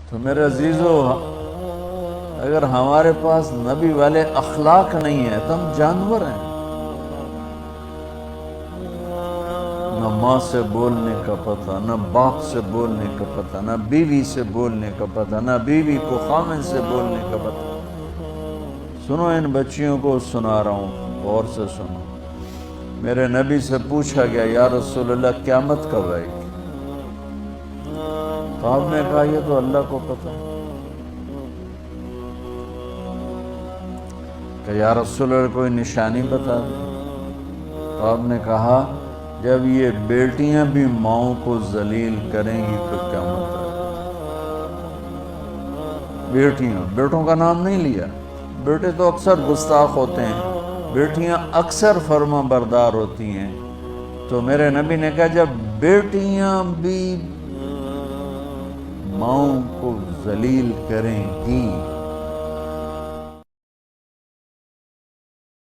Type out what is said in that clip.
تو میرے عزیزو، اگر ہمارے پاس نبی والے اخلاق نہیں ہیں تو ہم جانور ہیں۔ نہ ماں سے بولنے کا پتہ، نہ باپ سے بولنے کا پتہ، نہ بیوی سے بولنے کا پتہ، نہ بیوی کو خامن سے بولنے کا پتہ۔ سنو، ان بچیوں کو سنا رہا ہوں، غور سے سنو۔ میرے نبی سے پوچھا گیا، یا رسول اللہ قیامت کب آئے گی؟ تو آپ نے کہا یہ تو اللہ کو پتہ ہے۔ کہ یا رسول اللہ کوئی نشانی بتا دیں۔ تو آپ نے کہا جب یہ بیٹیاں بھی ماؤں کو ذلیل کریں گی تو قیامت آئے گی۔ بیٹیاں، بیٹوں کا نام نہیں لیا، بیٹے تو اکثر گستاخ ہوتے ہیں، بیٹیاں اکثر فرما بردار ہوتی ہیں۔ تو میرے نبی نے کہا جب بیٹیاں بھی ماؤں کو ذلیل کریں گی